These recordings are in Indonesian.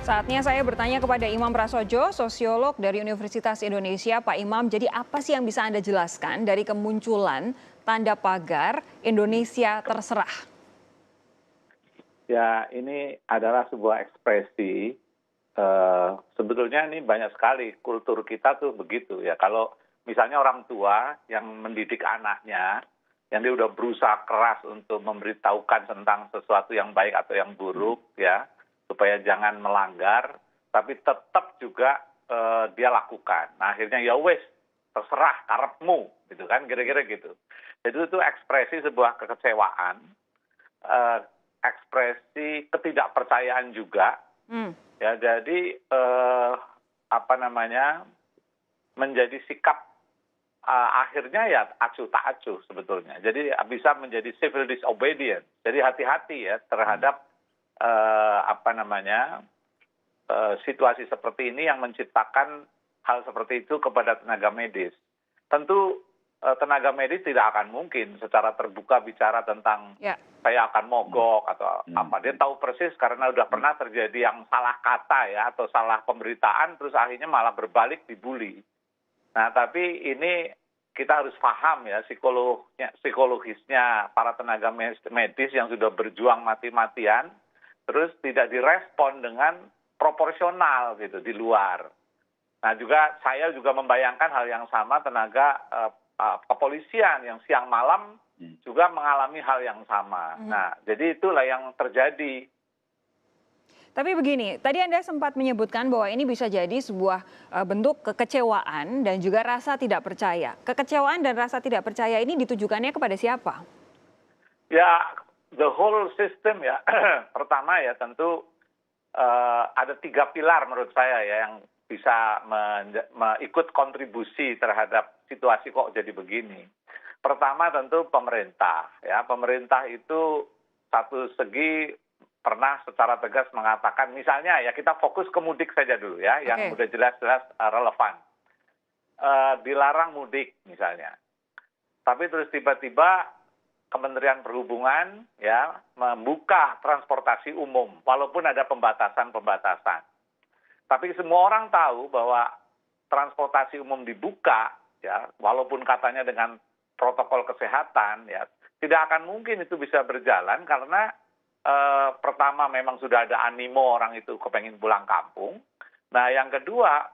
Saatnya saya bertanya kepada Imam Prasojo, sosiolog dari Universitas Indonesia. Pak Imam, jadi apa sih yang bisa Anda jelaskan dari kemunculan tanda pagar Indonesia terserah? Ya, ini adalah sebuah ekspresi. Sebetulnya ini banyak sekali kultur kita tuh begitu ya. Kalau misalnya orang tua yang mendidik anaknya, yang dia udah berusaha keras untuk memberitahukan tentang sesuatu yang baik atau yang buruk ya, supaya jangan melanggar, tapi tetap juga dia lakukan. Nah akhirnya ya wes, terserah karepmu, gitu kan, kira-kira gitu. Jadi itu ekspresi sebuah kekecewaan, eh, ekspresi ketidakpercayaan juga. Ya, jadi apa namanya, menjadi sikap akhirnya ya acuh tak acuh sebetulnya. Jadi bisa menjadi civil disobedience. Jadi hati-hati ya terhadap apa namanya, situasi seperti ini yang menciptakan hal seperti itu kepada tenaga medis. Tentu tenaga medis tidak akan mungkin secara terbuka bicara tentang saya akan mogok atau apa. Dia tahu persis karena udah pernah terjadi yang salah kata ya atau salah pemberitaan terus akhirnya malah berbalik dibully. Nah tapi ini kita harus paham ya psikologisnya para tenaga medis yang sudah berjuang mati-matian terus tidak direspon dengan proporsional gitu di luar. Nah juga saya juga membayangkan hal yang sama tenaga kepolisian yang siang malam juga mengalami hal yang sama. Nah jadi itulah yang terjadi. Tapi begini, tadi Anda sempat menyebutkan bahwa ini bisa jadi sebuah bentuk kekecewaan dan juga rasa tidak percaya. Kekecewaan dan rasa tidak percaya ini ditujukannya kepada siapa? Ya, the whole system ya. Pertama ya tentu ada 3 pilar menurut saya ya yang bisa ikut kontribusi terhadap situasi kok jadi begini. Pertama tentu pemerintah ya. Pemerintah itu satu segi pernah secara tegas mengatakan misalnya ya kita fokus ke mudik saja dulu ya yang udah jelas-jelas relevan. Dilarang mudik misalnya. Tapi terus tiba-tiba Kementerian Perhubungan ya membuka transportasi umum walaupun ada pembatasan-pembatasan. Tapi semua orang tahu bahwa transportasi umum dibuka ya walaupun katanya dengan protokol kesehatan ya tidak akan mungkin itu bisa berjalan karena pertama memang sudah ada animo orang itu kepengen pulang kampung. Nah yang kedua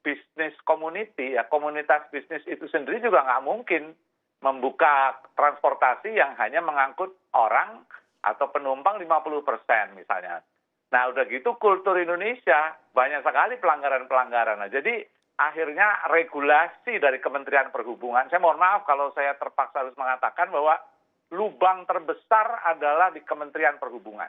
bisnis community ya komunitas bisnis itu sendiri juga nggak mungkin membuka transportasi yang hanya mengangkut orang atau penumpang 50% misalnya. Nah udah gitu kultur Indonesia banyak sekali pelanggaran-pelanggaran. Nah jadi akhirnya regulasi dari Kementerian Perhubungan, saya mohon maaf kalau saya terpaksa harus mengatakan bahwa lubang terbesar adalah di Kementerian Perhubungan.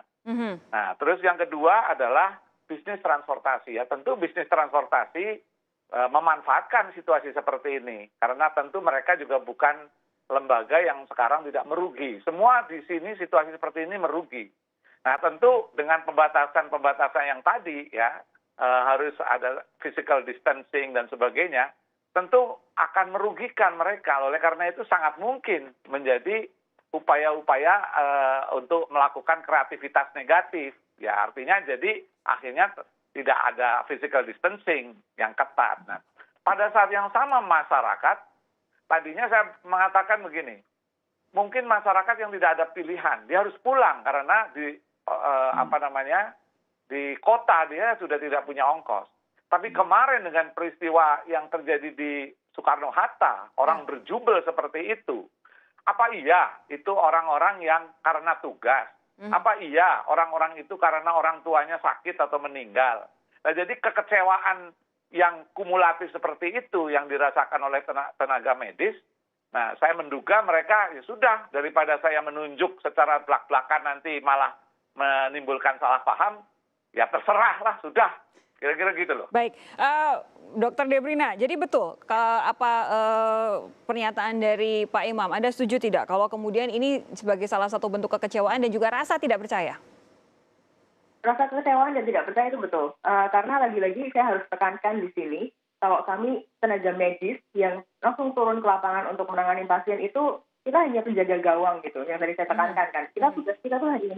Nah terus yang kedua adalah bisnis transportasi ya. Tentu bisnis transportasi memanfaatkan situasi seperti ini. Karena tentu mereka juga bukan lembaga yang sekarang tidak merugi. Semua di sini situasi seperti ini merugi. Nah tentu dengan pembatasan-pembatasan yang tadi ya harus ada physical distancing dan sebagainya, tentu akan merugikan mereka. Oleh karena itu sangat mungkin menjadi upaya-upaya untuk melakukan kreativitas negatif. Ya artinya jadi akhirnya tidak ada physical distancing yang ketat. Nah, pada saat yang sama masyarakat, tadinya saya mengatakan begini, mungkin masyarakat yang tidak ada pilihan, dia harus pulang karena di di kota dia sudah tidak punya ongkos. Tapi kemarin dengan peristiwa yang terjadi di Soekarno-Hatta, orang berjubel seperti itu. Apa iya itu orang-orang yang karena tugas? Apa iya orang-orang itu karena orang tuanya sakit atau meninggal? Nah jadi kekecewaan yang kumulatif seperti itu yang dirasakan oleh tenaga medis, nah saya menduga mereka ya sudah daripada saya menunjuk secara belak-belakan nanti malah menimbulkan salah paham, ya terserah lah sudah. Kira-kira gitu loh. Baik, Dr. Debrina, jadi betul pernyataan dari Pak Imam, Anda setuju tidak kalau kemudian ini sebagai salah satu bentuk kekecewaan dan juga rasa tidak percaya? Rasa kekecewaan dan tidak percaya itu betul. Karena lagi-lagi saya harus tekankan di sini, kalau kami tenaga medis yang langsung turun ke lapangan untuk menangani pasien itu, kita hanya penjaga gawang gitu, yang tadi saya tekankan kan. Tugas kita tuh hanya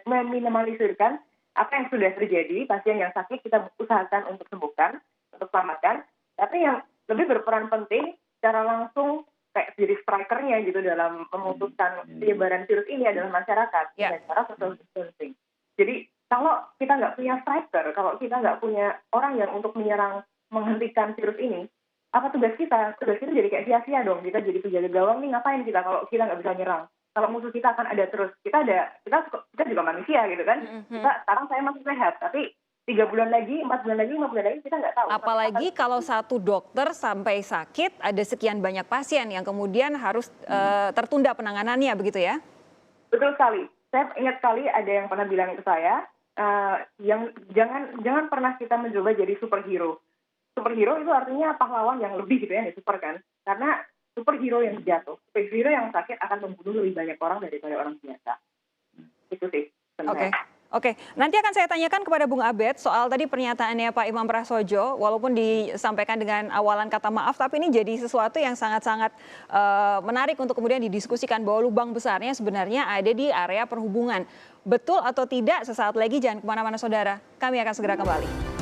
meminimalisirkan apa yang sudah terjadi, pasien yang sakit kita usahakan untuk sembuhkan, untuk selamatkan. Tapi yang lebih berperan penting secara langsung kayak jadi strikernya gitu dalam memutuskan penyebaran virus ini adalah masyarakat dengan cara social distancing. Jadi kalau kita nggak punya striker, kalau kita nggak punya orang yang untuk menyerang, menghentikan virus ini, apa tugas kita? Tugas kita jadi kayak sia-sia dong. Kita jadi penjaga gawang nih, ngapain kita kalau kita nggak bisa nyerang? Kalau musuh kita akan ada terus. Kita juga manusia gitu kan. Sekarang saya masih sehat, tapi 3 bulan lagi, 4 bulan lagi, 5 bulan lagi kita nggak tahu. Apalagi kalau satu dokter sampai sakit, ada sekian banyak pasien yang kemudian harus tertunda penanganannya, begitu ya? Betul sekali. Saya ingat sekali ada yang pernah bilang ke saya, yang jangan pernah kita mencoba jadi superhero. Superhero itu artinya pahlawan yang lebih gitu ya, super kan. Karena superhero yang jatuh, superhero yang sakit akan membunuh lebih banyak orang daripada orang biasa. Itu sih sebenarnya. Oke, nanti akan saya tanyakan kepada Bung Abed soal tadi pernyataannya Pak Imam Prasojo, walaupun disampaikan dengan awalan kata maaf, tapi ini jadi sesuatu yang sangat-sangat menarik untuk kemudian didiskusikan bahwa lubang besarnya sebenarnya ada di area perhubungan. Betul atau tidak, sesaat lagi jangan kemana-mana saudara, kami akan segera kembali.